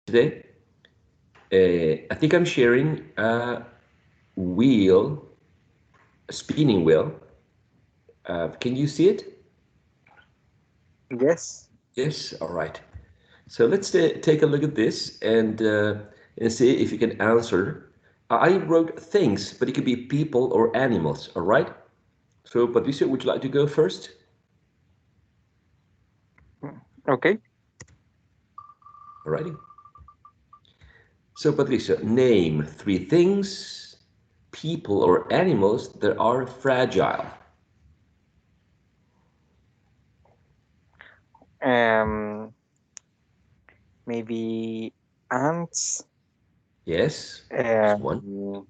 today. I think I'm sharing a wheel, a spinning wheel. Can you see it? Yes. Yes. All right. So let's take a look at this and see if you can answer. I wrote things, but it could be people or animals. All right. So Patricia, would you like to go first? Okay. Alrighty. So Patricia, name three things, people or animals that are fragile. Um, Maybe ants. Yes, that's one. Um,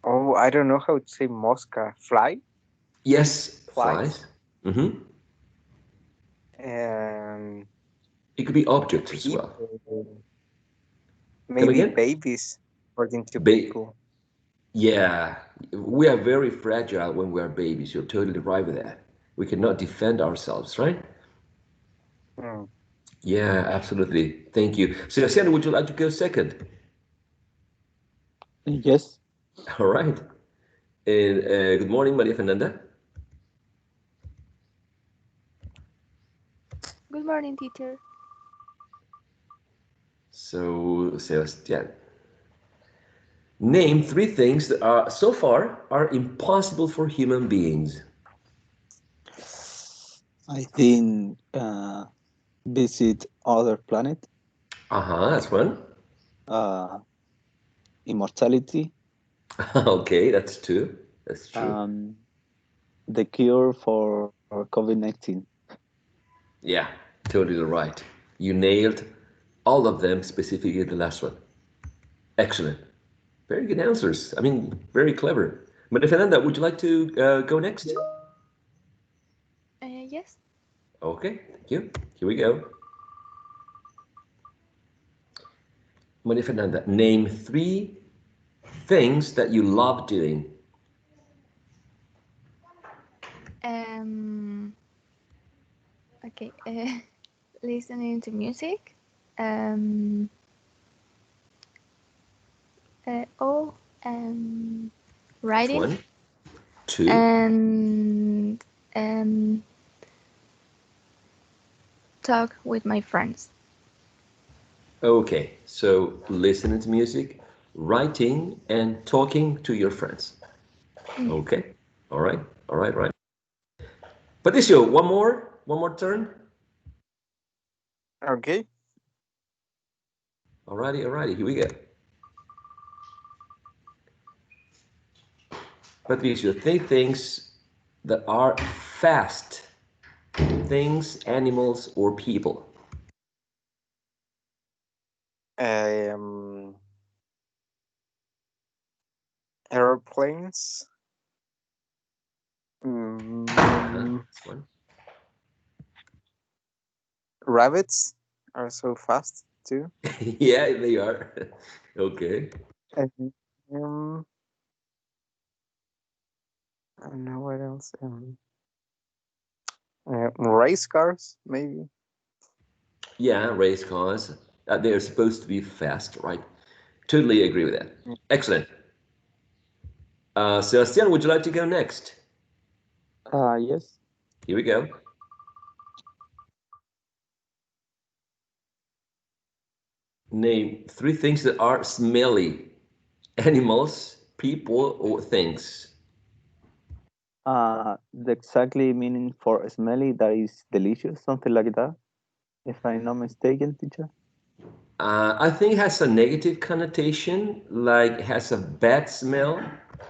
oh, I don't know how to say mosca. Yes, Flies. flies. Mm-hmm. Um, It could be objects as well. People. Come Maybe again? babies, according to Ba- people. yeah, we are very fragile when we are babies. You're totally right with that. We cannot defend ourselves, right? Hmm. Yeah, absolutely. Thank you. Sebastian, would you like to go second? Yes. All right. And good morning, Maria Fernanda. Good morning, teacher. So, Sebastian, name three things that are so far are impossible for human beings. I think visit other planet, Uh-huh, that's one. uh, immortality, Okay, that's two. That's true. um, the cure for COVID-19. Yeah, totally right. You nailed all of them, specifically the last one. Excellent. Very good answers. I mean, very clever. Maria Fernanda, would you like to go next? Yes. Okay, thank you. Here we go. Maria Fernanda, name three things that you love doing. Um. Okay. Listening to music. Um. Oh. Um. That's Writing one. Two. and um. Talk with my friends. Okay, so listening to music, writing, and talking to your friends. Yes. Okay, all right, all right, right. Patricio, one more turn. Okay. Alrighty, here we go. Patricio, three things that are fast things, animals, or people. Um, Airplanes. Uh-huh, Mm, that's one. Rabbits are so fast too. Yeah, they are. Okay. And, I don't know what else. Race cars, maybe. Yeah, race cars. They're supposed to be fast, right? Totally agree with that. Excellent. Sebastian, would you like to go next? Yes. Here we go. Name three things that are smelly. Animals, people, or things. The exactly meaning for smelly that is delicious, something like that. If I'm not mistaken, teacher. I think it has a negative connotation, like has a bad smell.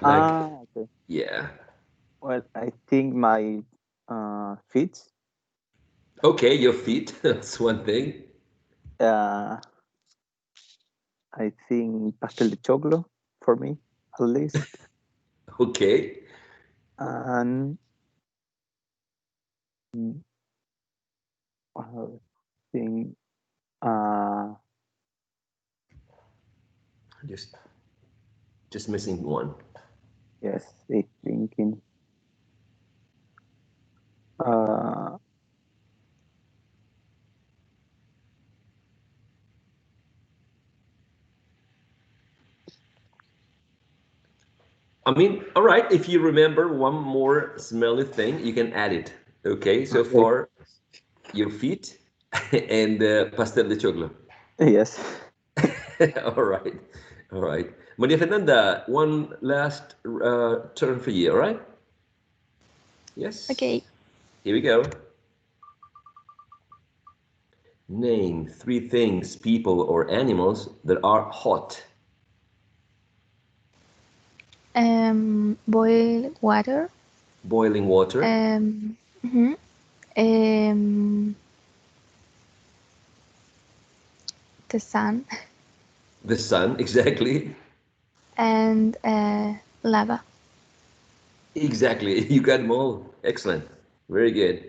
Like, Okay. yeah. Well, I think my feet. Okay, your feet, that's one thing. Uh, I think pastel de choclo for me, at least. Okay. And mm, I think, uh, Just just missing one. yes, I thinking, uh, I mean, all right, if you remember one more smelly thing, you can add it. Okay, so Okay. far, your feet and pastel de choclo. Yes. All right, all right. Maria Fernanda, one last turn for you, all right? Yes. Okay. Here we go. Name three things, people, or animals that are hot. Boil water. Boiling water, Mhm. Um, the sun the sun, exactly. and lava. Exactly. You got them all. Excellent. Very good.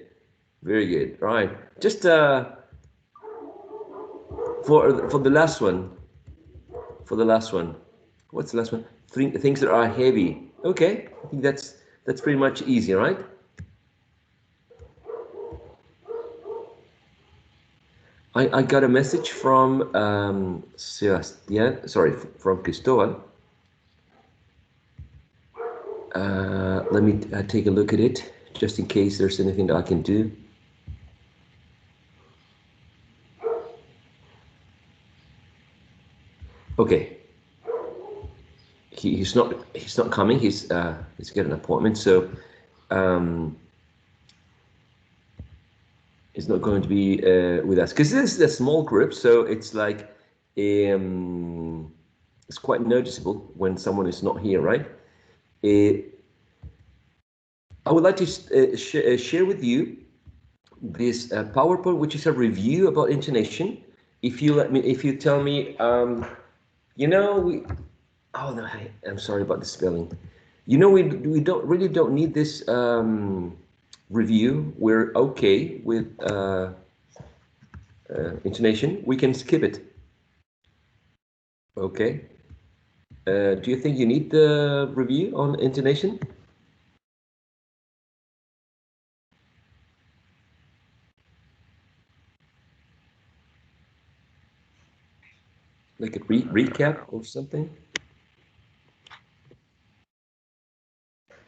Very good. All right. Just for the last one. For the last one. What's the last one? Three things that are heavy. Okay. I think that's pretty much easy, right? I got a message from Sebastian, sorry, from Cristobal. Let me take a look at it, just in case there's anything that I can do. Okay. He's not coming. He's got an appointment, so um, he's not going to be with us because this is a small group, so it's like it's quite noticeable when someone is not here, right? Uh, I would like to share with you this PowerPoint, which is a review about intonation. If you tell me, we. Oh no, I'm sorry about the spelling. We don't need this review. We're okay with intonation. We can skip it. Okay. Do you think you need the review on intonation? Like a recap or something?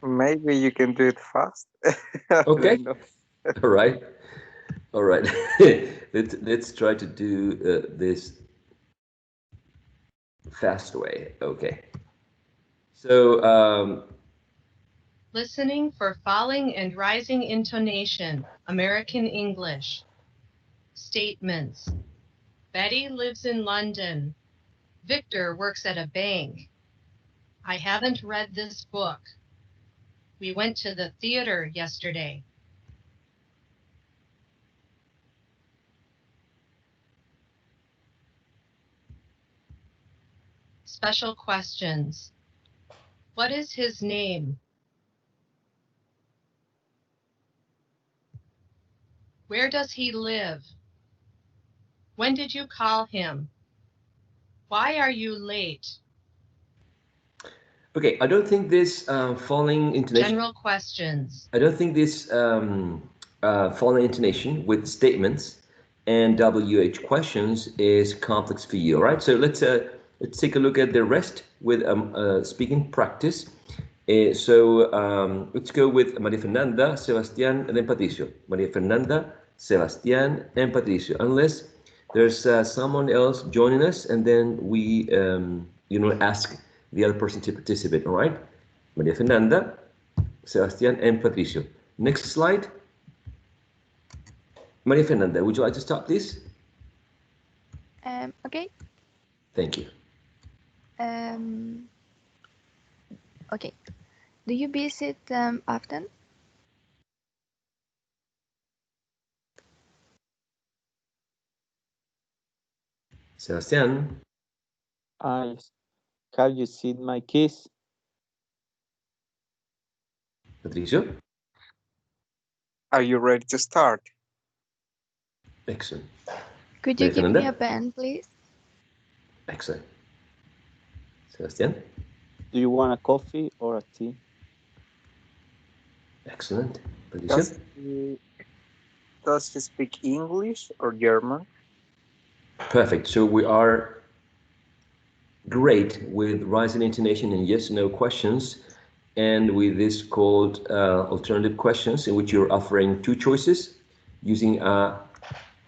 Maybe you can do it fast. I Okay. don't know. All right. All right. Let's try to do this fast way. Okay. So Listening for falling and rising intonation. American English. Statements. Betty lives in London. Victor works at a bank. I haven't read this book. We went to the theater yesterday. Special questions. What is his name? Where does he live? When did you call him? Why are you late? okay, I don't think this falling intonation. General questions. I don't think this falling intonation with statements and WH questions is complex for you. All right, so let's take a look at the rest with speaking practice. Let's go with Maria Fernanda, Sebastián, and then Patricio. Maria Fernanda, Sebastián, and Patricio. Unless there's someone else joining us, and then we ask the other person to participate. All right, Maria Fernanda, Sebastián, and Patricio. Next slide. Maria Fernanda, would you like to start, please? Okay. Thank you. Okay. Do you visit often? Sebastián, I have you seen my kiss? Patricio. Are you ready to start? Excellent. Could you Maria give me a Fernanda. pen, please? Excellent. Sebastián. Do you want a coffee or a tea? Excellent. Patricio. Does he speak English or German? Perfect. So we are great with rising intonation and yes/no questions. and with this called alternative questions, in which you're offering two choices using a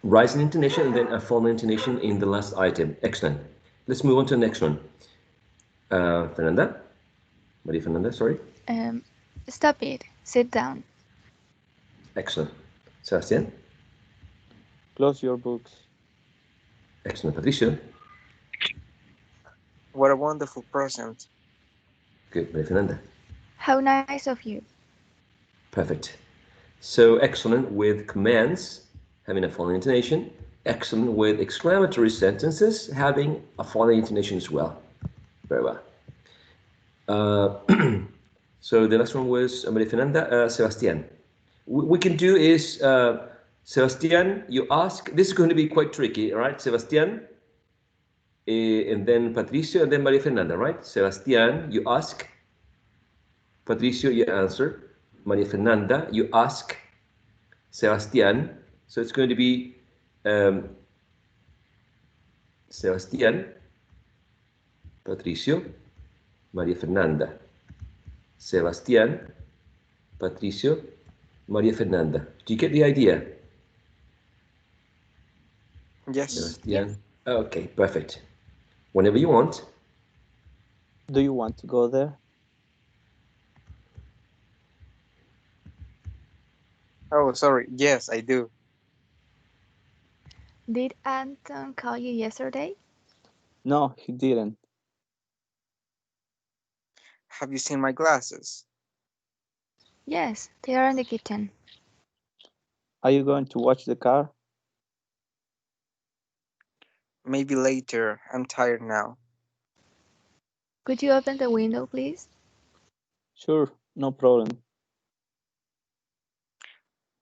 rising intonation and then a falling intonation in the last item. Excellent. Let's move on to the next one. Fernanda? Maria Fernanda, sorry. Stop it. Sit down. Excellent. Sebastián? Close your books. Excellent. Patricio? What a wonderful present. Good. Maria Fernanda? How nice of you. Perfect. So excellent with commands, having a falling intonation. Excellent with exclamatory sentences, having a falling intonation as well. Very well. So the last one was Maria Fernanda. Sebastián. We can do is, Sebastián, you ask, this is going to be quite tricky, all right? Sebastián, and then Patricio, and then Maria Fernanda, right? Sebastián, you ask. Patricio, you answer. Maria Fernanda, you ask. Sebastián, so it's going to be Sebastián, Patricio, Maria Fernanda. Sebastián, Patricio, Maria Fernanda. Do you get the idea? Yes. Sebastián. Okay, perfect. Whenever you want. Do you want to go there? Oh, sorry. Yes, I do. Did Anton call you yesterday? No, he didn't. Have you seen my glasses? Yes, they are in the kitchen. Are you going to watch the car? Maybe later. I'm tired now. Could you open the window, please? Sure, no problem.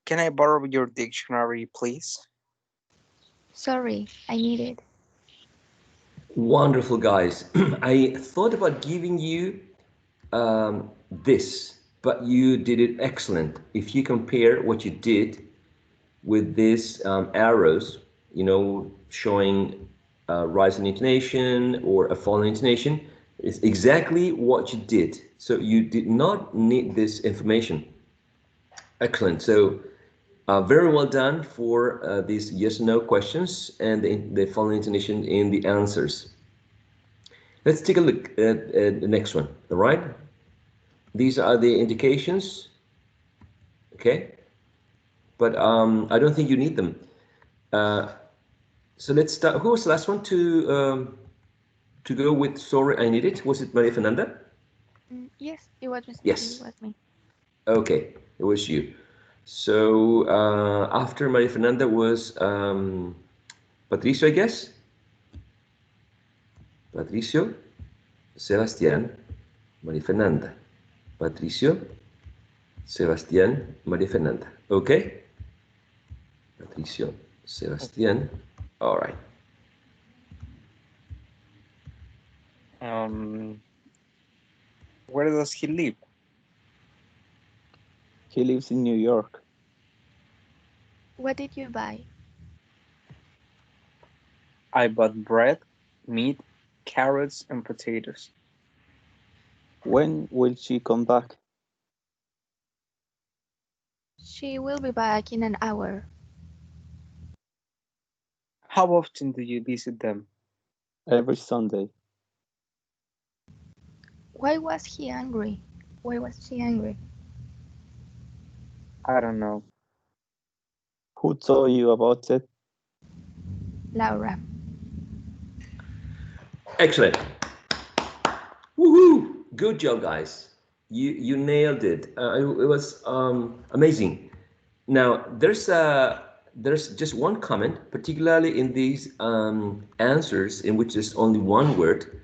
Can I borrow your dictionary, please? Sorry, I need it. Wonderful, guys. I thought about giving you this, but you did it excellent. If you compare what you did with these arrows, you know, showing rising intonation or a falling intonation, it's exactly what you did. So you did not need this information. Excellent. So very well done for these yes no questions and the falling intonation in the answers. Let's take a look at the next one, all right? These are the indications, okay? But I don't think you need them. So let's start. Who was the last one to go with sorry I need it? Was it Maria Fernanda? Yes, it was me. Yes. It was me. Okay, it was you. So after Maria Fernanda was Patricio, I guess? Patricio, Sebastián, María Fernanda. Patricio, Sebastián, María Fernanda. Okay? Patricio, Sebastián. All right. Where does he live? He lives in New York. What did you buy? I bought bread, meat, carrots, and potatoes. When will she come back? She will be back in an hour. How often do you visit them? Every Sunday. Why was he angry? Why was she angry? I don't know. Who told you about it? Laura. Excellent. Woohoo! Good job, guys. You nailed it. It was amazing. Now there's just one comment, particularly in these answers in which there's only one word.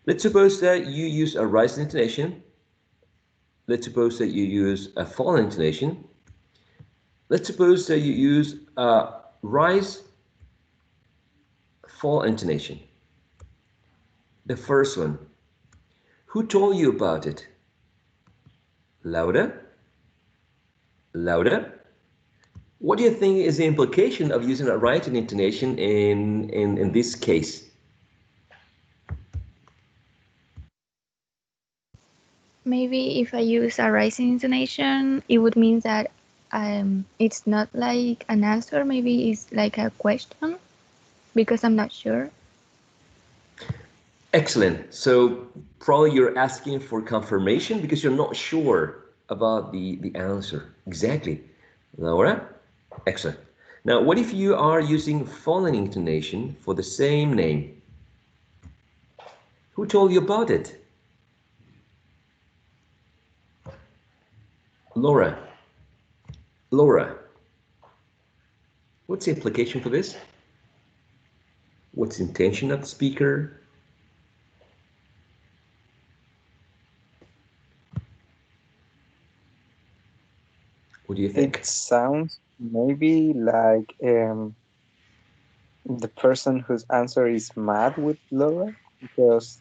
Let's suppose that you use a rising intonation. Let's suppose that you use a falling intonation. Let's suppose that you use a rise, fall intonation. The first one. Who told you about it? Laura? Laura? What do you think is the implication of using a rising intonation in this case? Maybe if I use a rising intonation, it would mean that it's not like an answer. Maybe it's like a question because I'm not sure. Excellent. So probably you're asking for confirmation because you're not sure about the answer. Exactly. Laura? Excellent. Now, what if you are using fallen intonation for the same name? Who told you about it? Laura. Laura. What's the implication for this? What's the intention of the speaker? What do you think? It sounds maybe like the person whose answer is mad with Laura, because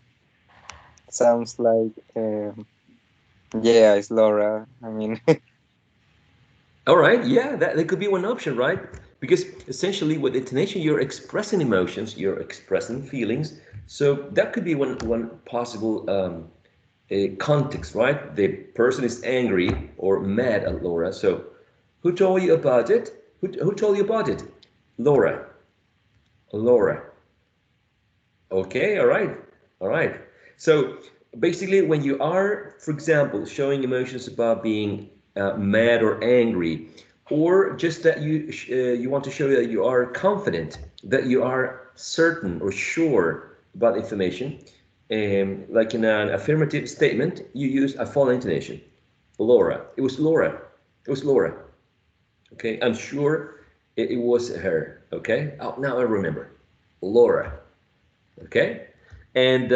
it sounds like yeah, it's Laura. I mean, All right, yeah, that could be one option, right? Because essentially with intonation, you're expressing emotions, you're expressing feelings. So that could be one possible context, right? The person is angry or mad at Laura. So who told you about it? Who told you about it? Laura. Laura. Okay, all right, all right. So basically, when you are, for example, showing emotions about being mad or angry, or just that you want to show that you are confident, that you are certain or sure about information, like in an affirmative statement, you use a false intonation. Laura. It was Laura. It was Laura. Okay, I'm sure it was her. Okay, oh, now I remember. Laura. Okay, and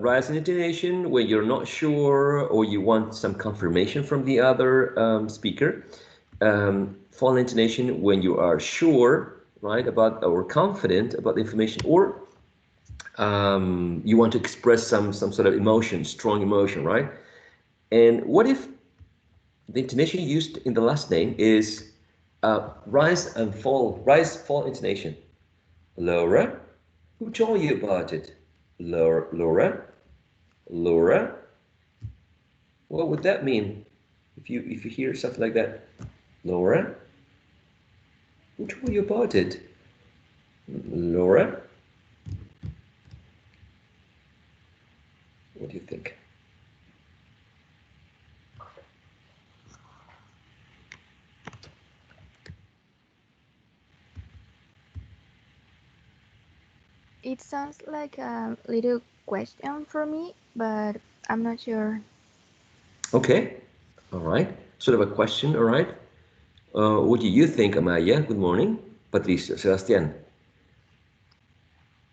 rising intonation when you're not sure or you want some confirmation from the other speaker. Falling intonation when you are sure, right, about or confident about the information, or you want to express some sort of emotion, strong emotion, right? And what if the intonation used in the last name is rise and fall, rise fall intonation? Laura, who told you about it? Laura, Laura, Laura. What would that mean if you hear something like that? Laura, who told you about it? Laura, what do you think? It sounds like a little question for me, but I'm not sure. Okay, all right. Sort of a question, all right. What do you think, Amaya? Good morning. Patricio, Sebastian.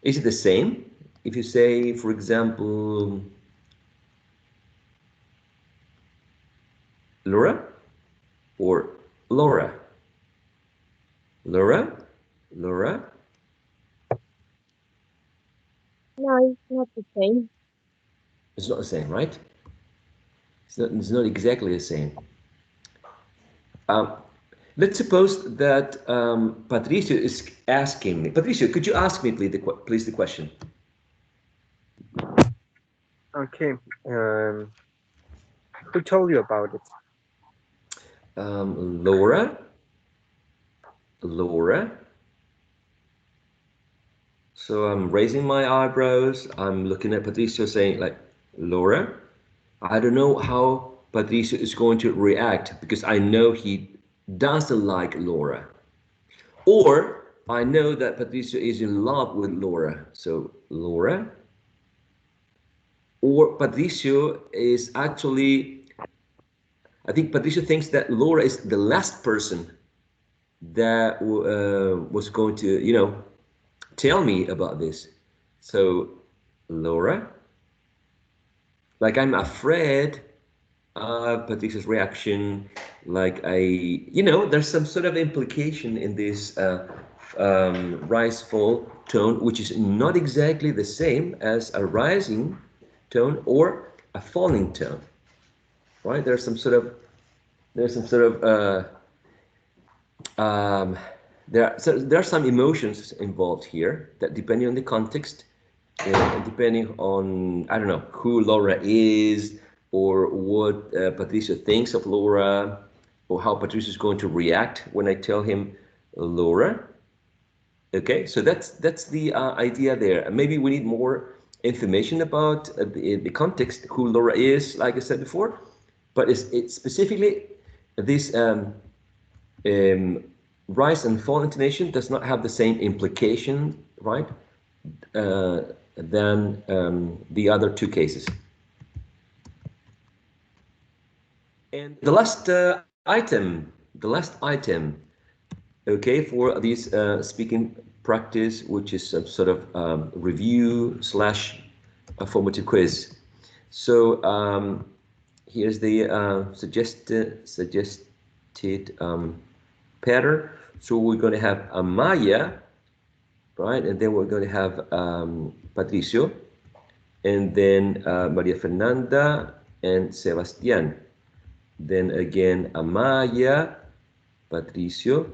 Is it the same? If you say, for example, Laura or Laura? Laura? Laura? No, it's not the same. It's not the same, right? It's not exactly the same. Um, let's suppose that Patricio is asking me. Patricio, could you ask me, please, the question? okay. Who told you about it? Laura? Laura? So I'm raising my eyebrows. I'm looking at Patricio saying, like, Laura? I don't know how Patricio is going to react because I know he doesn't like Laura. Or I know that Patricio is in love with Laura. So, Laura? Or Patricio is actually, I think Patricio thinks that Laura is the last person that was going to, tell me about this. So, Laura, like I'm afraid of Patricia's reaction. Like there's some sort of implication in this rise fall tone, which is not exactly the same as a rising tone or a falling tone, right? There's some sort of there are some emotions involved here that, depending on the context, depending on, I don't know, who Laura is or what Patricio thinks of Laura or how Patricio is going to react when I tell him Laura. Okay, so that's the idea there. Maybe we need more information about the context, who Laura is, like I said before, but it's specifically this rise and fall intonation does not have the same implication, right, than the other two cases. And the last item, okay, for this speaking practice, which is some sort of review slash a formative quiz. So here's the suggested pattern. So we're going to have Amaya, right? And then we're going to have Patricio, and then Maria Fernanda and Sebastián. Then again, Amaya, Patricio,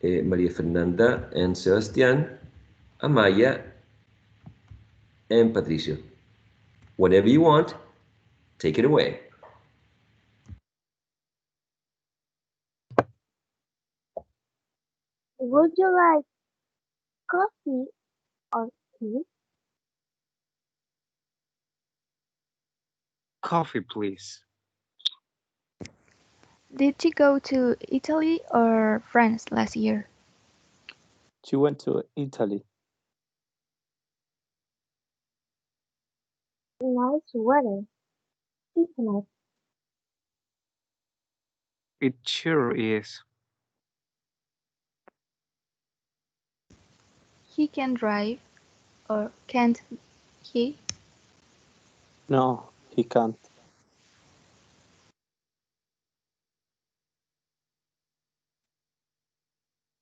Maria Fernanda and Sebastián, Amaya and Patricio. Whatever you want, take it away. Would you like coffee or tea? Coffee, please. Did you go to Italy or France last year? She went to Italy. Nice weather, isn't it? It sure is. He can drive, or can't he? No, he can't.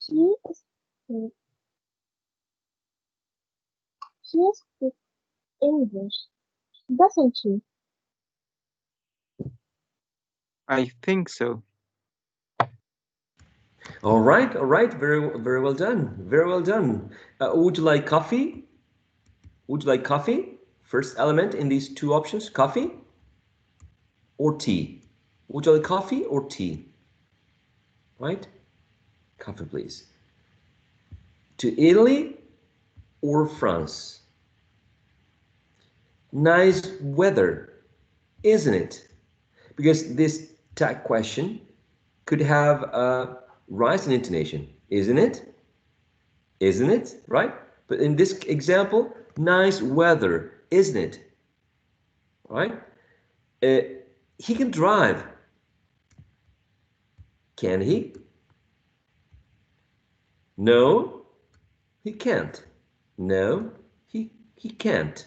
He speaks, he speaks English, doesn't she? I think so. All right, very well done, very well done. Would you like coffee? Would you like coffee? First element in these two options, coffee or tea? Would you like coffee or tea? Right? Coffee, please. To Italy or France? Nice weather, isn't it? Because this tag question could have a rise in intonation, isn't it? Isn't it? Right? But in this example, nice weather, isn't it? Right? He can drive. Can he? No, he can't. No, he can't.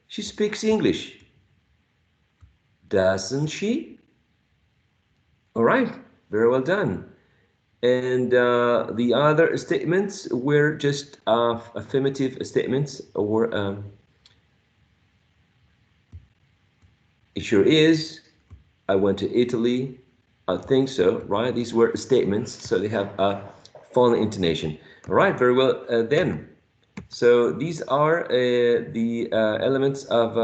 She speaks English. Doesn't she? All right, very well done. And the other statements were just affirmative statements, or it sure is. I went to Italy. I think so, right? These were statements, so they have a foreign intonation. All right, very well then. So these are the elements of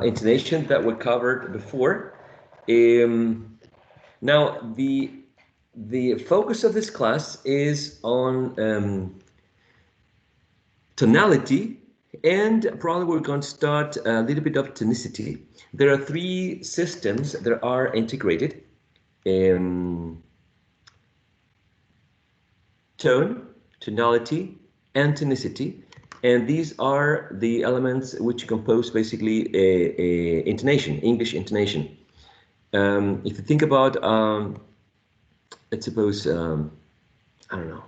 intonation that were covered before. Now the focus of this class is on tonality, and probably we're going to start a little bit of tonicity. There are three systems that are integrated: tone, tonality, and tonicity. And these are the elements which compose basically a intonation, English intonation. If you think about, let's suppose, I don't know,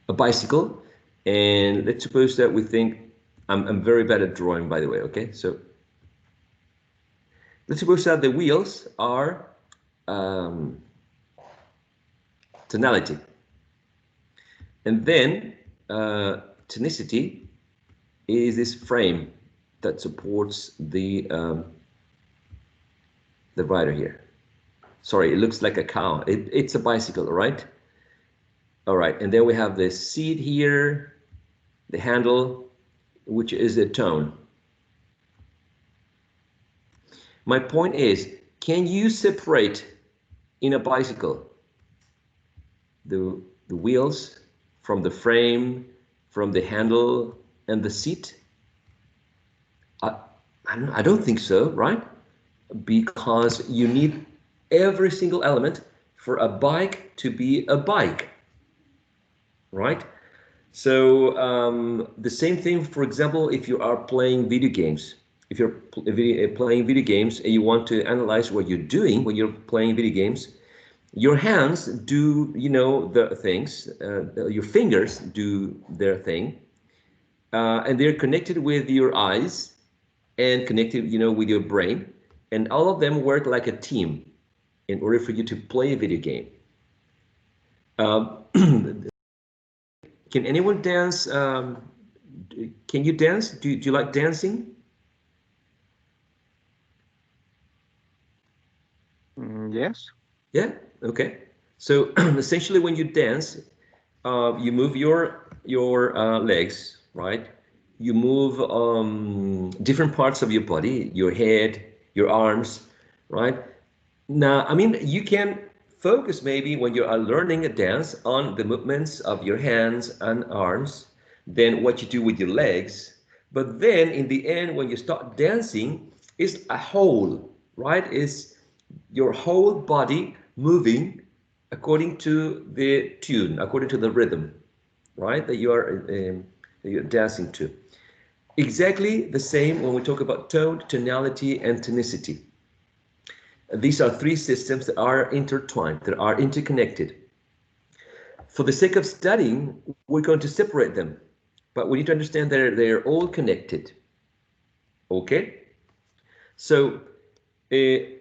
a bicycle, and let's suppose that we think, I'm very bad at drawing, by the way, okay? So let's suppose that the wheels are tonality. And then tonicity is this frame that supports the rider here. Sorry, it looks like a cow. It's a bicycle, right? All right, and then we have the seat here, the handle, which is the tone. My point is, can you separate in a bicycle the wheels from the frame, from the handle and the seat? I don't think so, right? Because you need every single element for a bike to be a bike, right? So the same thing, for example, if you are playing video games. If you're playing video games and you want to analyze what you're doing when you're playing video games, your hands do, you know, the things, your fingers do their thing, and they're connected with your eyes and connected, you know, with your brain, and all of them work like a team in order for you to play a video game. Can anyone dance? Can you dance? Do you like dancing? Yes. Yeah. Okay. So essentially, when you dance, you move your legs, right? You move different parts of your body, your head, your arms, right? Now, I mean, you can focus maybe when you are learning a dance on the movements of your hands and arms, then what you do with your legs. But then in the end, when you start dancing, it's a whole, right? It's your whole body moving according to the tune, according to the rhythm, right? That you're dancing to. Exactly the same when we talk about tone, tonality, and tonicity. These are three systems that are intertwined, that are interconnected. For the sake of studying, we're going to separate them, but we need to understand that they're all connected. Okay? So I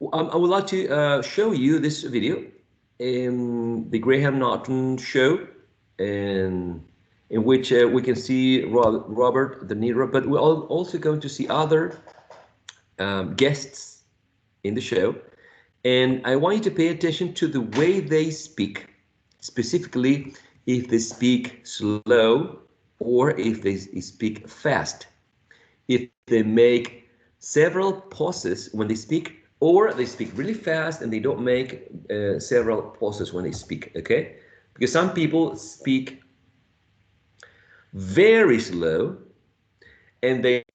would like to show you this video, the Graham Norton show, in which we can see Robert De Niro, but we're also going to see other guests in the show. And I want you to pay attention to the way they speak, specifically if they speak slow or if they speak fast. If they make several pauses when they speak, or they speak really fast and they don't make several pauses when they speak, okay? Because some people speak very slow and they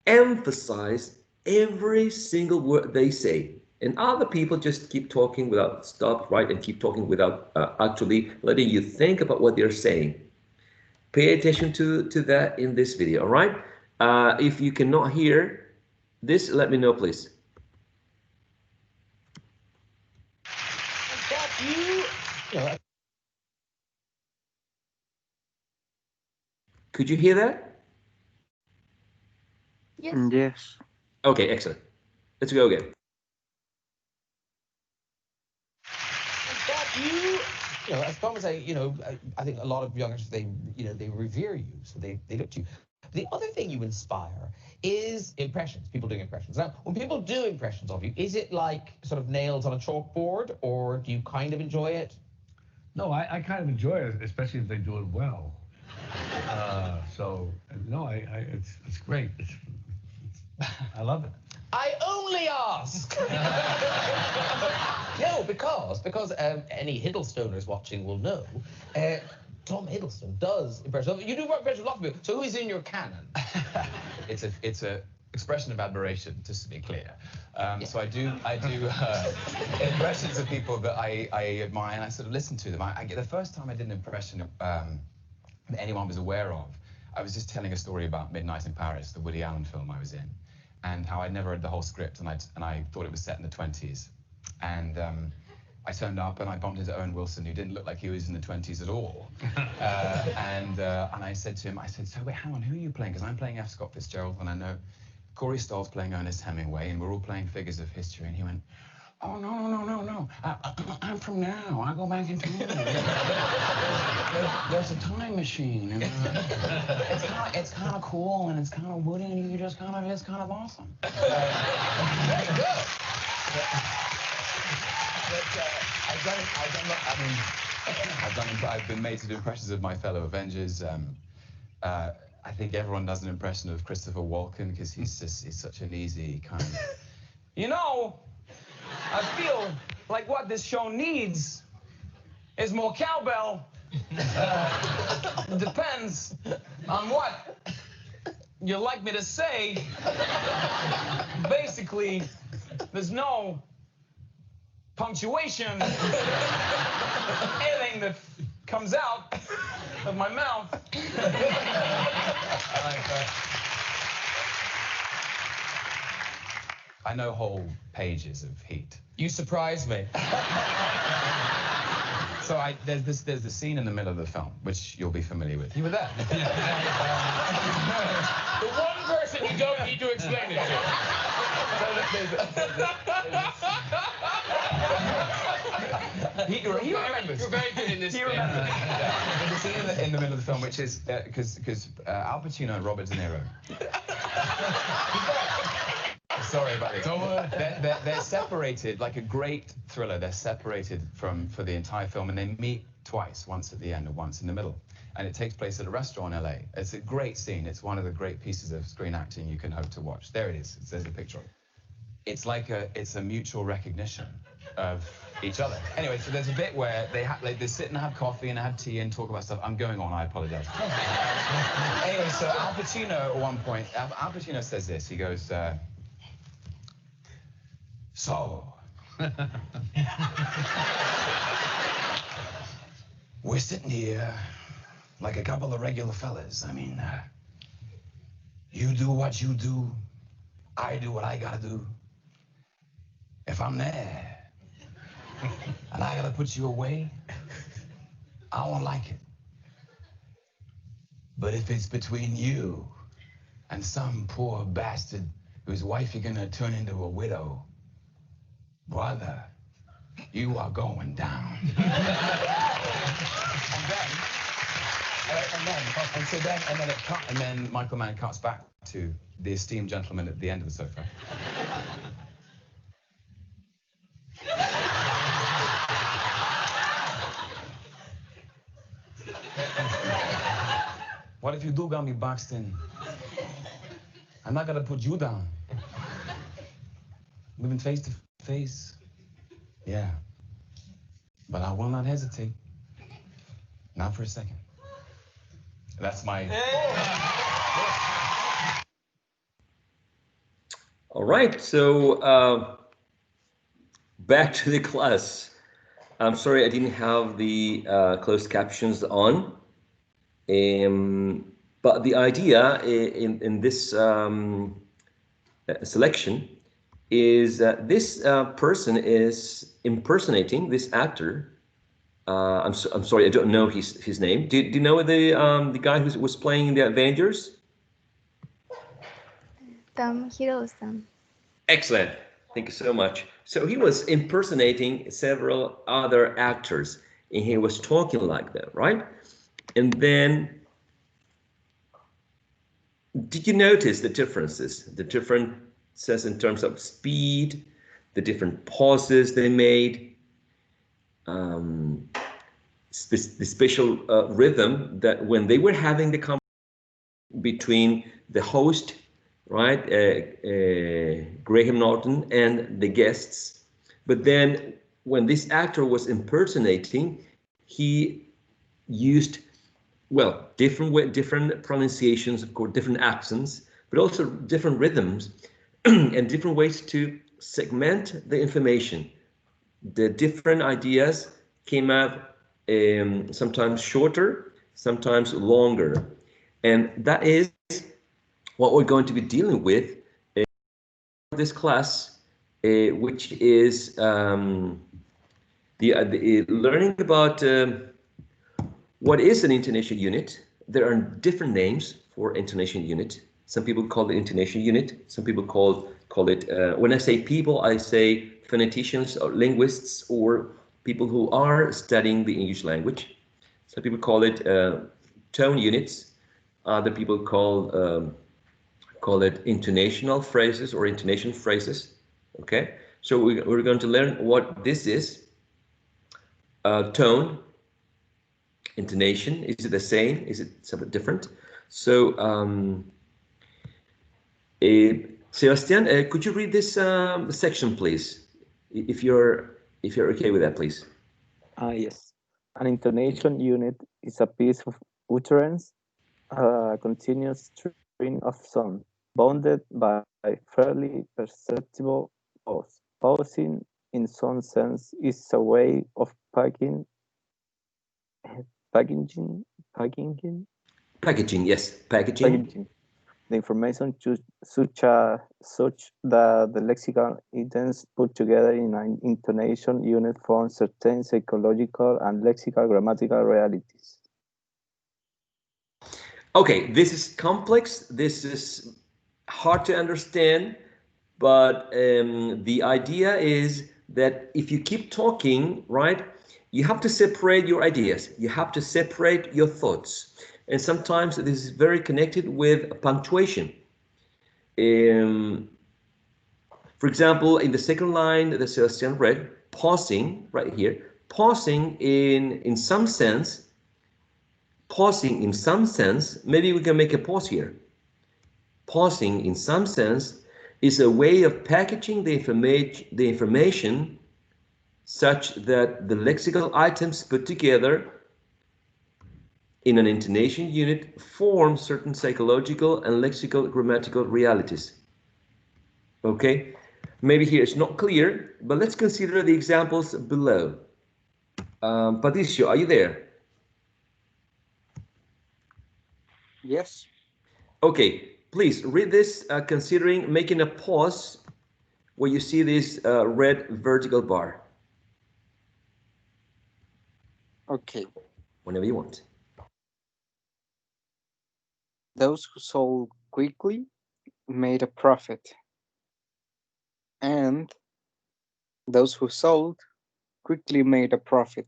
emphasize every single word they say. And other people just keep talking without stop, right? And keep talking without actually letting you think about what they're saying. Pay attention to that in this video, all right? If you cannot hear this, let me know, please. Could you hear that? Yes. Yes. Okay, excellent. Let's go again. As Tom was saying, I think a lot of youngsters, they revere you, so they look to you. The other thing you inspire is impressions, people doing impressions. Now, when people do impressions of you, is it like sort of nails on a chalkboard, or do you kind of enjoy it? No, I kind of enjoy it, especially if they do it well. So no, it's great. I love it. I only ask. No, because any Hiddlestoners watching will know. Tom Hiddleston does impressions. You do impressions of a lot of people. So who is in your canon? It's a expression of admiration, just to be clear. So I do impressions of people that I admire, and I sort of listen to them. The first time I did an impression that anyone was aware of, I was just telling a story about Midnight in Paris, the Woody Allen film I was in, and how I'd never read the whole script, and I thought it was set in the 20s. And I turned up and I bumped into Owen Wilson, who didn't look like he was in the 20s at all. And I said to him, so wait, hang on, who are you playing? Because I'm playing F. Scott Fitzgerald, and I know Corey Stoll's playing Ernest Hemingway, and we're all playing figures of history. And he went, oh, no. I'm from now. I go back in time. There's a time machine. And, it's kind of cool, and it's kind of Woody, and it's kind of awesome. Very good. I've been made to do impressions of my fellow Avengers. I think everyone does an impression of Christopher Walken because he's such an easy kind of. You know, I feel like what this show needs is more cowbell. Depends on what you like me to say. Basically, there's no punctuation. Anything that comes out of my mouth. I know whole pages of heat. You surprise me. So there's the scene in the middle of the film, which you'll be familiar with. You were there. The one person you don't need to explain it to. He remembers. You're very good in this. He remembers. There's a scene in the middle of the film, which is because Al Pacino and Robert De Niro. Sorry about this. They're separated, like a great thriller. They're separated for the entire film, and they meet twice, once at the end and once in the middle. And it takes place at a restaurant in LA. It's a great scene. It's one of the great pieces of screen acting you can hope to watch. There it is. There's a picture. It's like it's a mutual recognition of each other. Anyway, so there's a bit where they sit and have coffee and have tea and talk about stuff. I'm going on. I apologize. Anyway, so Al Pacino at one point, Al Pacino says this. He goes. So, we're sitting here like a couple of regular fellas. I mean, you do what you do, I do what I gotta do. If I'm there and I gotta put you away, I won't like it. But if it's between you and some poor bastard whose wife you're gonna turn into a widow, brother, you are going down. and then Michael Mann cuts back to the esteemed gentleman at the end of the sofa. What if you do got me boxed in? I'm not gonna put you down. Living face to face, yeah. But I will not hesitate. Not for a second. That's my... All right, so back to the class. I'm sorry I didn't have the closed captions on. But the idea in this selection is that this person is impersonating this actor. I'm sorry, I don't know his name. Do you know the guy who was playing the Avengers? Tom Hiddleston. Excellent. Thank you so much. So he was impersonating several other actors, and he was talking like them, right? And then, did you notice the differences? The differences in terms of speed, the different pauses they made, the special rhythm that when they were having the conversation between the host, right, Graham Norton, and the guests. But then when this actor was impersonating, he used, well, different pronunciations, of course, different accents, but also different rhythms and different ways to segment the information. The different ideas came out sometimes shorter, sometimes longer. And that is what we're going to be dealing with in this class, which is the learning about what is an intonation unit. There are different names for intonation unit. Some people call it intonation unit. Some people call it, when I say people, I say phoneticians or linguists or people who are studying the English language. Some people call it tone units. Other people call it intonational phrases or intonation phrases. Okay, so we're going to learn what this is tone, intonation, is it the same? Is it somewhat different? So, Sebastian, could you read this section, please? If you're okay with that, please. Yes. An intonation unit is a piece of utterance, a continuous string of sound, bounded by fairly perceptible pause. Pausing, in some sense, is a way of packaging, Yes, packaging. the information such that the lexical items put together in an intonation unit form certain psychological and lexical grammatical realities. Okay, this is complex. This is hard to understand, but the idea is that if you keep talking, right, you have to separate your ideas. You have to separate your thoughts. And sometimes this is very connected with punctuation. For example, in the second line that Sebastian read, pausing, right here, pausing in some sense, maybe we can make a pause here. Pausing in some sense is a way of packaging the information such that the lexical items put together in an intonation unit form certain psychological and lexical grammatical realities. Okay, maybe here it's not clear, but let's consider the examples below. Patricio, are you there? Yes. Okay, please read this considering making a pause where you see this red vertical bar. Okay. Whenever you want. Those who sold quickly made a profit, and those who sold quickly made a profit.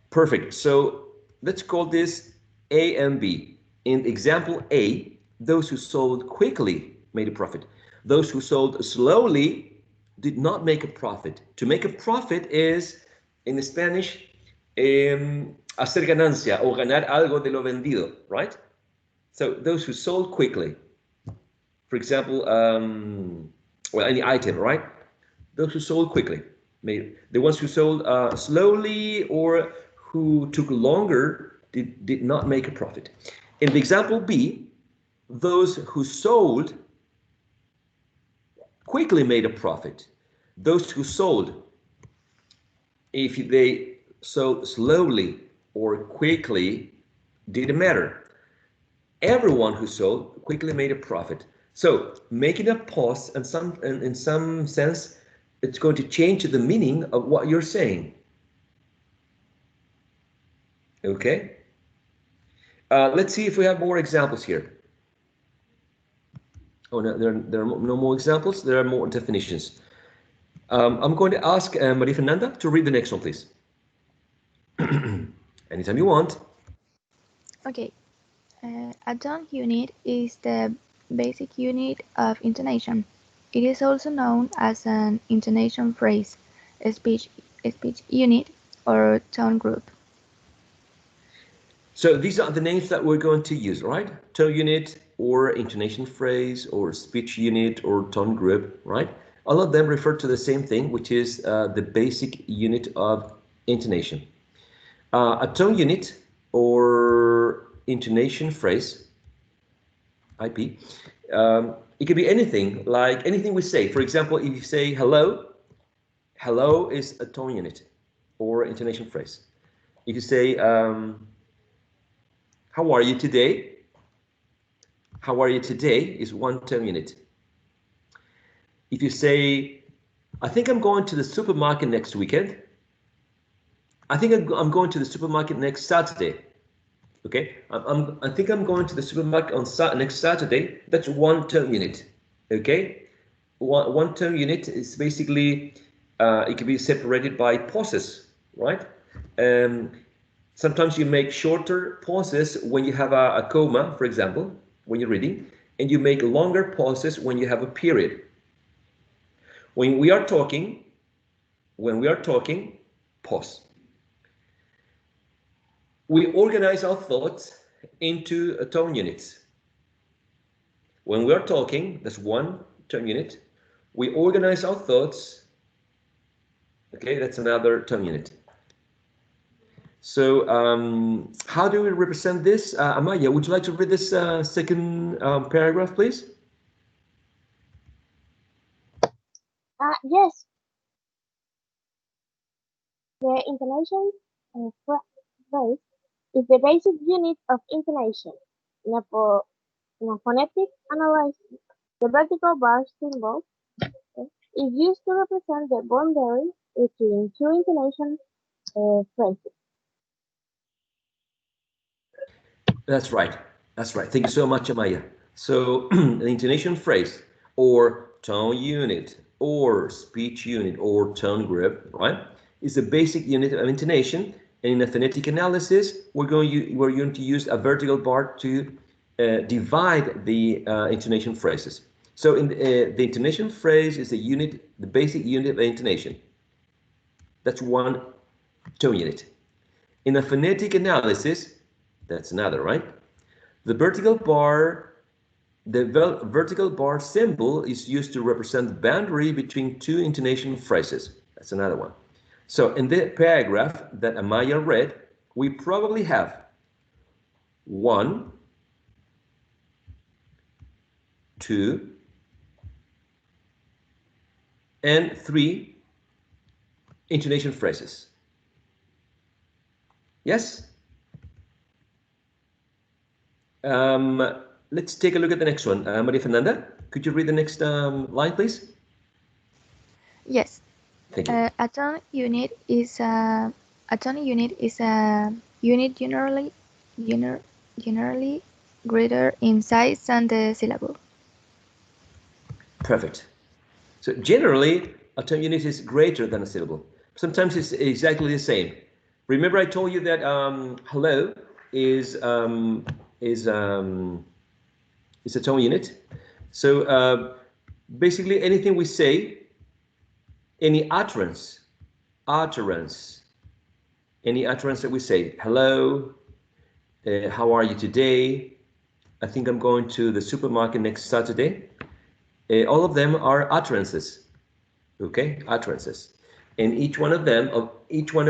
Perfect. So let's call this A and B. In example A, those who sold quickly made a profit. Those who sold slowly did not make a profit. To make a profit is, in Spanish, hacer ganancia o ganar algo de lo vendido, right? So those who sold quickly, for example, well, any item, right? Those who sold quickly, the ones who sold slowly or who took longer did not make a profit. In the example B, those who sold quickly made a profit. Those who sold, if they sold slowly or quickly, didn't matter. Everyone who sold quickly made a profit. So making a pause in some sense, it's going to change the meaning of what you're saying. Okay? Let's see if we have more examples here. Oh, no, there are no more examples. There are more definitions. I'm going to ask Maria Fernanda to read the next one, please. Anytime you want. Okay. A tone unit is the basic unit of intonation. It is also known as an intonation phrase, a speech unit, or tone group. So these are the names that we're going to use, right? Tone unit or intonation phrase or speech unit or tone group, right? All of them refer to the same thing, which is the basic unit of intonation. A tone unit or intonation phrase, IP, it could be anything, like anything we say. For example, if you say hello, hello is a tone unit or intonation phrase. If you say, how are you today? How are you today is one tone unit. If you say, I think I'm going to the supermarket next weekend. I think I'm going to the supermarket next Saturday. Okay, I think I'm going to the supermarket on next Saturday. That's one tone unit. Okay, one tone unit is basically it can be separated by pauses, right? Sometimes you make shorter pauses when you have a comma, for example, when you're reading, and you make longer pauses when you have a period. When we are talking, when we are talking, pause. We organize our thoughts into tone units. When we are talking, that's one tone unit. We organize our thoughts. Okay, that's another tone unit. So how do we represent this? Amaya, would you like to read this second paragraph, please? Yes, the intonation phrase is the basic unit of intonation. In a phonetic analysis, the vertical bar symbol is used to represent the boundary between two intonation phrases. That's right. That's right. Thank you so much, Amaya. So an intonation phrase or tone unit or speech unit or tone group, right, is a basic unit of intonation. And in a phonetic analysis, we're going to use a vertical bar to divide the intonation phrases. So in the intonation phrase is a unit, the basic unit of intonation. That's one tone unit. In a phonetic analysis, that's another, right? The vertical bar symbol is used to represent the boundary between two intonation phrases. That's another one. So in the paragraph that Amaya read, we probably have 1, 2, and 3 intonation phrases. Yes? Let's take a look at the next one. Maria Fernanda, could you read the next line, please? Yes. Thank you. A tone unit is a unit generally greater in size than the syllable. Perfect. So generally, a tone unit is greater than a syllable. Sometimes it's exactly the same. Remember, I told you that hello is a tone unit. So basically, anything we say, any utterance, any utterance that we say, hello, how are you today? I think I'm going to the supermarket next Saturday. All of them are utterances. Okay, utterances, and each one of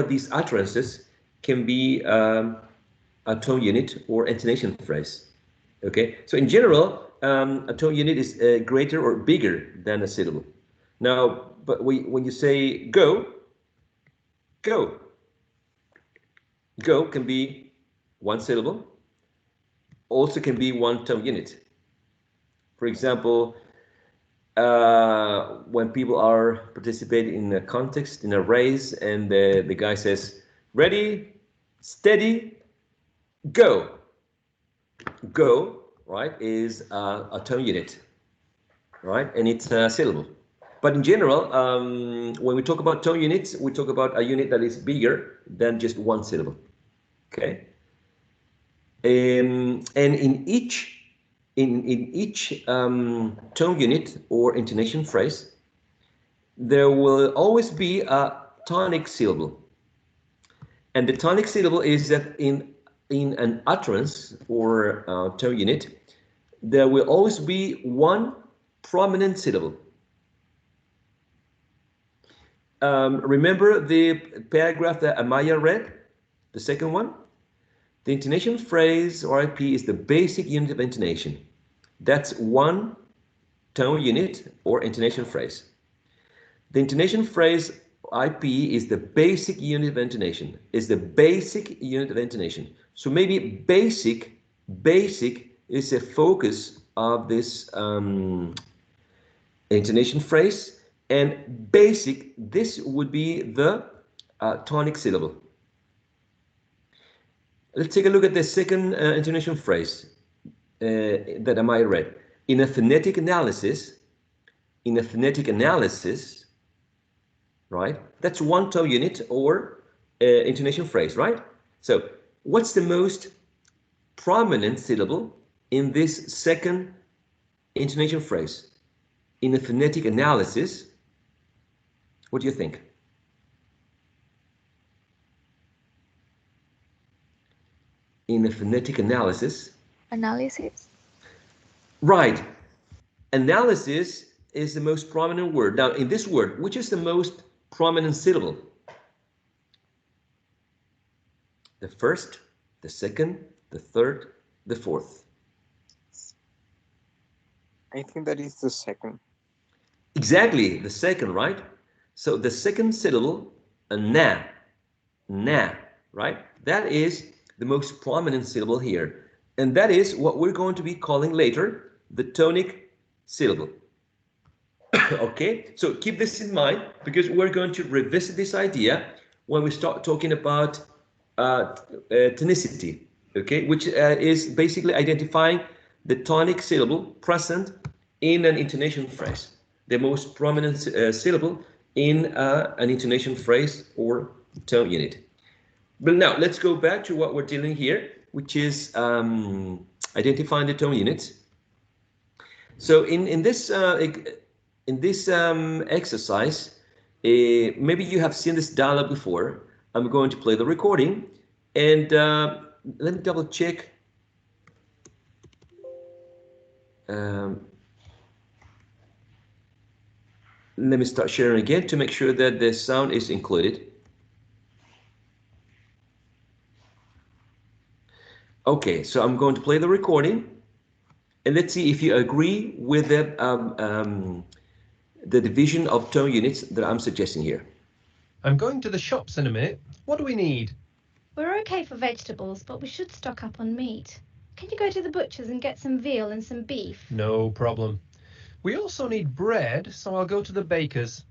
these utterances can be a tone unit or intonation phrase. Okay, so in general, a tone unit is greater or bigger than a syllable. Now, but when you say go, go, go can be one syllable, also can be one tone unit. For example, when people are participating in a context, in a race, and the guy says, ready, steady, go. Go, right, is a tone unit, right, and it's a syllable. But in general, when we talk about tone units, we talk about a unit that is bigger than just one syllable, okay? And in each tone unit or intonation phrase, there will always be a tonic syllable. And the tonic syllable is that in an utterance or tone unit, there will always be one prominent syllable. Remember the paragraph that Amaya read, the second one? The intonation phrase or IP is the basic unit of intonation. That's one tone unit or intonation phrase. The intonation phrase IP is the basic unit of intonation. Is the basic unit of intonation. So maybe basic is a focus of this intonation phrase, and basic, this would be the tonic syllable. Let's take a look at the second intonation phrase that Amaya read. In a phonetic analysis, right? That's one tone unit or intonation phrase, right? So what's the most prominent syllable in this second intonation phrase? In a phonetic analysis, what do you think? in a phonetic analysis. Analysis. Right. Analysis is the most prominent word. Now, in this word, which is the most prominent syllable? The first, the second, the third, the fourth. I think that is the second. Exactly, the second, right? So the second syllable, a na, right? That is the most prominent syllable here. And that is what we're going to be calling later the tonic syllable. Okay, so keep this in mind because we're going to revisit this idea when we start talking about tonicity, okay, which is basically identifying the tonic syllable present in an intonation phrase, the most prominent syllable in an intonation phrase or tone unit. But now let's go back to what we're dealing here, which is identifying the tone units. So in this exercise, maybe you have seen this dialogue before. I'm going to play the recording, and let me double check. Um, Let me start sharing again to make sure that the sound is included. Okay, so I'm going to play the recording, and let's see if you agree with the division of tone units that I'm suggesting here. I'm going to the shops in a minute. What do we need? We're okay for vegetables, but we should stock up on meat. Can you go to the butcher's and get some veal and some beef? No problem. We also need bread, so I'll go to the baker's.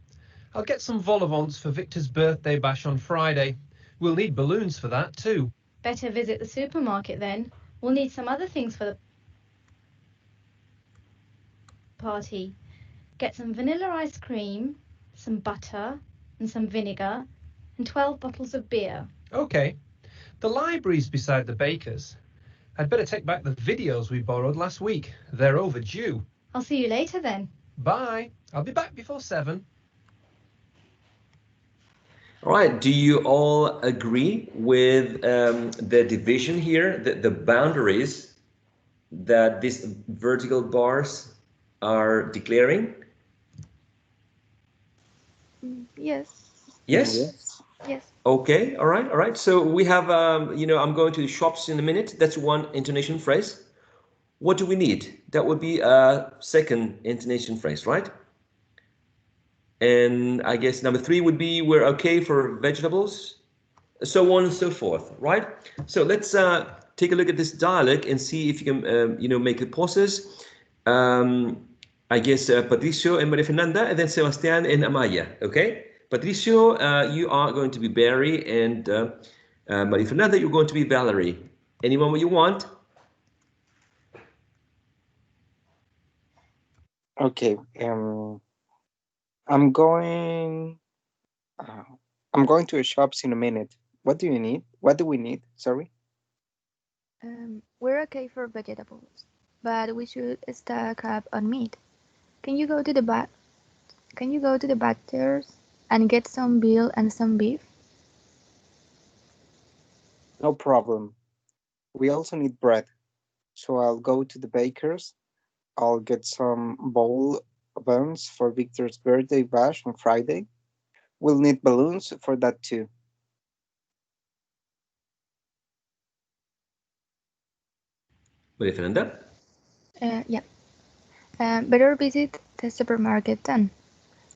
I'll get some vol au vents for Victor's birthday bash on Friday. We'll need balloons for that too. Better visit the supermarket then. We'll need some other things for the party. Get some vanilla ice cream, some butter and some vinegar, and 12 bottles of beer. Okay. The library's beside the baker's. I'd better take back the videos we borrowed last week. They're overdue. I'll see you later then. Bye. I'll be back before 7. All right, do you all agree with the division here, the boundaries that these vertical bars are declaring? Yes. Yes? Yes. Yes. Okay, all right, all right. So we have, I'm going to the shops in a minute. That's one intonation phrase. What do we need? That would be a second intonation phrase, right? And I guess number 3 would be we're okay for vegetables, so on and so forth, right? So let's take a look at this dialogue and see if you can, make the pauses. I guess Patricio and Maria Fernanda, and then Sebastián and Amaya, okay? Patricio, you are going to be Barry, and Maria Fernanda, you're going to be Valerie. Anyone you want? Okay. I'm going. I'm going to the shops in a minute. What do you need? What do we need? Sorry. We're okay for vegetables, but we should stock up on meat. Can you go to the butcher's and get some veal and some beef? No problem. We also need bread. So I'll go to the baker's. I'll get some bowl of buns for Victor's birthday bash on Friday. We'll need balloons for that too. Maria Fernanda? Yeah. Better visit the supermarket then.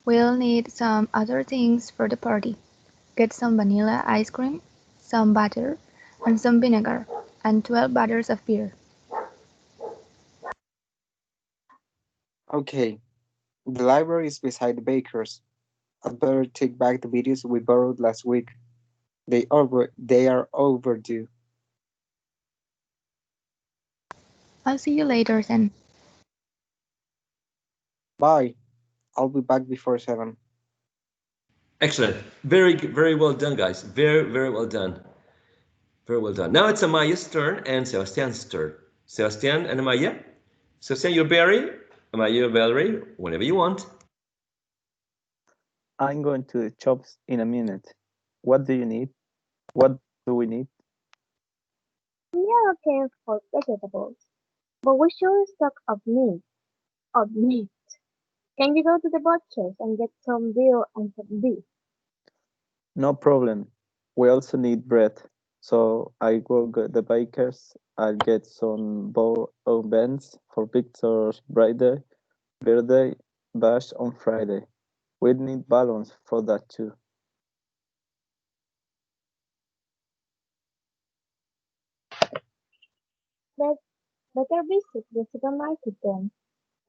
We'll need some other things for the party. Get some vanilla ice cream, some butter, and some vinegar, and 12 bottles of beer. Okay. The library is beside the baker's. I'd better take back the videos we borrowed last week. They are overdue. I'll see you later then. Bye. I'll be back before 7. Excellent. Very, very well done, guys. Very, very well done. Very well done. Now it's Amaya's turn and Sebastian's turn. Sebastian and Amaya. Sebastian, you're Barry. Amaya, you're Valerie. Whenever you want. I'm going to the shops in a minute. What do you need? What do we need? We okay for vegetables, but we should stock of meat. Of meat. Can you go to the butcher's and get some veal and some beef? No problem. We also need bread. So I will go to the baker's. I'll get some bowl of buns for Victor's birthday bash on Friday. We need balloons for that too. But better visit the supermarket then.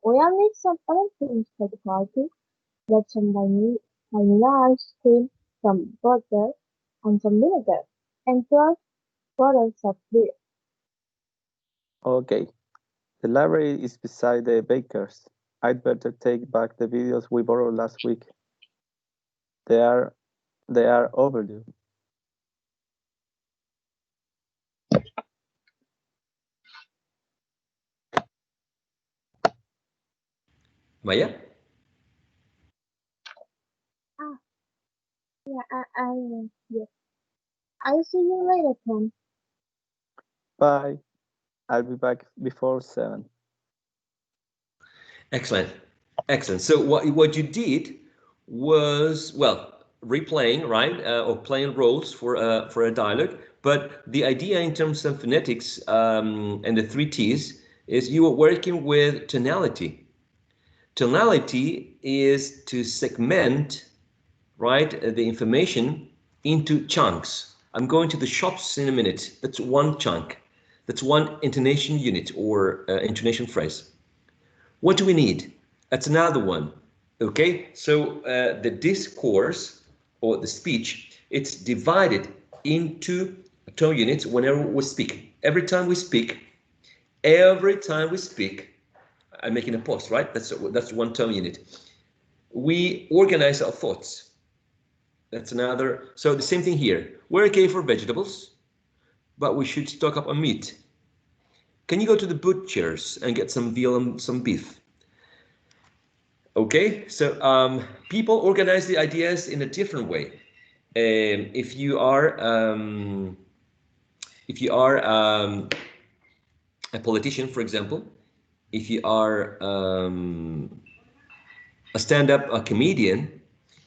We'll need some other things for the party. Get some vanilla ice cream, some butter, and some vinegar, and 12 bottles of beer. Okay. The library is beside the baker's. I'd better take back the videos we borrowed last week. They are they are overdue. Maya? Ah, yeah, yes. I'll see you later, Tom. Bye. I'll be back before 7. Excellent. Excellent. So what you did was, well, replaying, right, or playing roles for a dialogue. But the idea in terms of phonetics and the three T's is you are working with tonality. Tonality is to segment, right, the information into chunks. I'm going to the shops in a minute. That's one chunk. That's one intonation unit or intonation phrase. What do we need? That's another one. Okay, so the discourse or the speech, it's divided into tone units whenever we speak. Every time we speak, I'm making a pause, right? That's one tone unit. We organize our thoughts. That's another. So the same thing here. We're okay for vegetables, but we should stock up on meat. Can you go to the butcher's and get some veal and some beef? Okay, so people organize the ideas in a different way. If you are a politician, for example, if you are a stand-up comedian,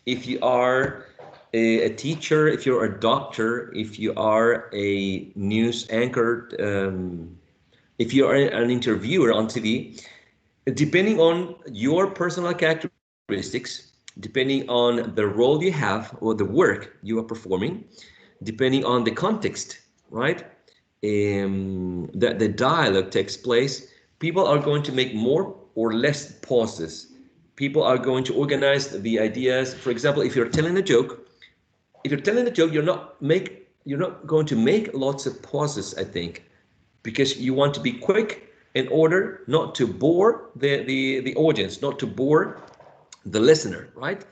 if you are a teacher, if you're a doctor, if you are a news anchor, if you are an interviewer on TV, depending on your personal characteristics, depending on the role you have or the work you are performing, depending on the context, right? That the dialogue takes place, people are going to make more or less pauses. People are going to organize the ideas. For example, if you're telling a joke, you're not going to make lots of pauses, I think, because you want to be quick in order not to bore the audience, not to bore the listener, right?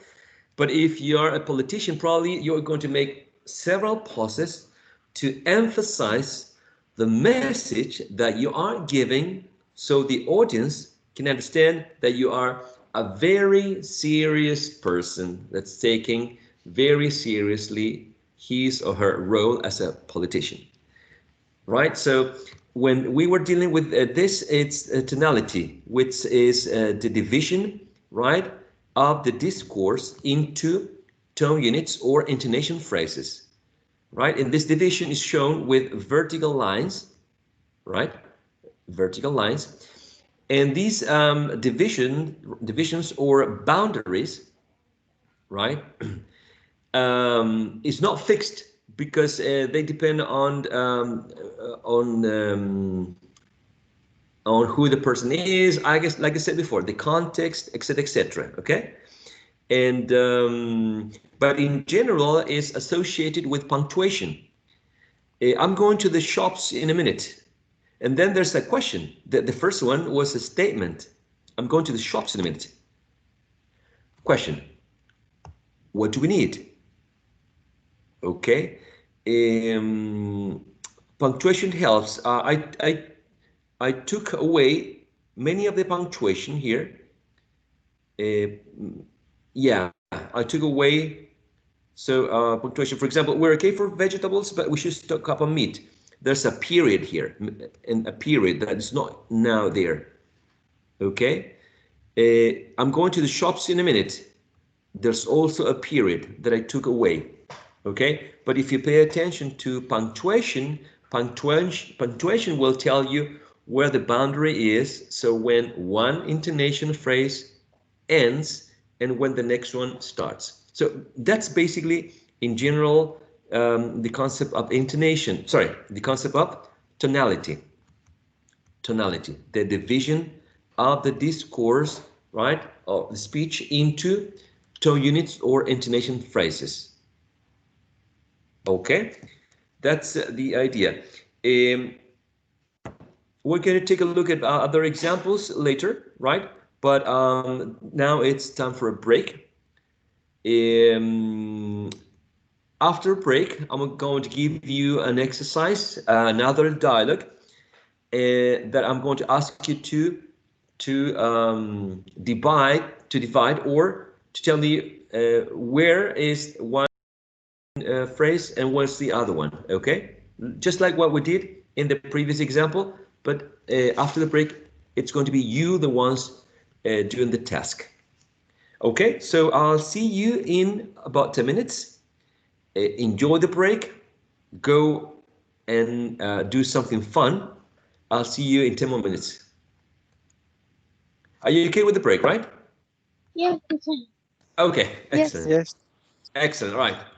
But if you're a politician, probably you're going to make several pauses to emphasize the message that you are giving so the audience can understand that you are a very serious person that's taking very seriously his or her role as a politician, right? So when we were dealing with this, it's tonality, which is the division, right, of the discourse into tone units or intonation phrases, right? And this division is shown with vertical lines, right? Vertical lines. And these divisions or boundaries, right, is not fixed because they depend on who the person is. I guess, like I said before, the context, etc., etc. Okay, and but in general, is associated with punctuation. I'm going to the shops in a minute, and then there's a question. The first one was a statement. I'm going to the shops in a minute. Question. What do we need? Okay. Punctuation helps. I took away many of the punctuation here. Yeah, I took away. So punctuation, for example, we're okay for vegetables, but we should stock up on meat. there's a period here, and a period that is not now there. Okay, I'm going to the shops in a minute. There's also a period that I took away. Okay, but if you pay attention to punctuation, punctuation will tell you where the boundary is. So when one intonation phrase ends and when the next one starts. So that's basically, in general, the concept of intonation. Sorry, the concept of tonality. Tonality, the division of the discourse, right, of the speech into tone units or intonation phrases. Okay, that's the idea. We're going to take a look at other examples later, right? But now it's time for a break. After a break, I'm going to give you an exercise, another dialogue that I'm going to ask you to divide or to tell me where is one phrase and what's the other one. Okay, just like what we did in the previous example, but after the break, it's going to be you the ones doing the task. Okay, so I'll see you in about 10 minutes. Enjoy the break. Go and do something fun. I'll see you in 10 more minutes. Are you okay with the break, right? Yes, teacher. Okay, Yes. excellent. Yes. Excellent, right.